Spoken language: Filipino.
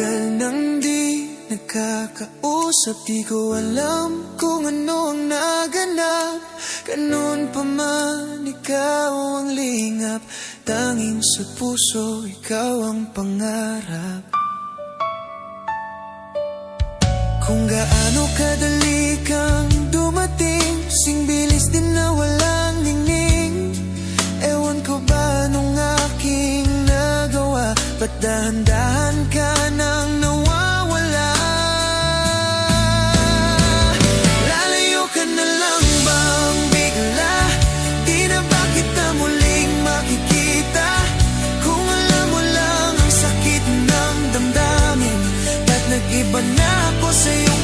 tagal nang di nagkakausap, di ko alam kung ano ang naganap. Ganun pa man, ikaw ang lingap, tanging sa puso, ikaw ang pangarap. Kung gaano kadali kang dumating, sing bilis din na walang ningning. Ewan ko ba nung aking nagawa, ba't dahan-dahan ka nang nawawala? Lalayo ka na lang bang bigla? Di na ba kita muling makikita? Kung alam mo lang ang sakit ng damdamin, ba't nag-iba na ako sa iyong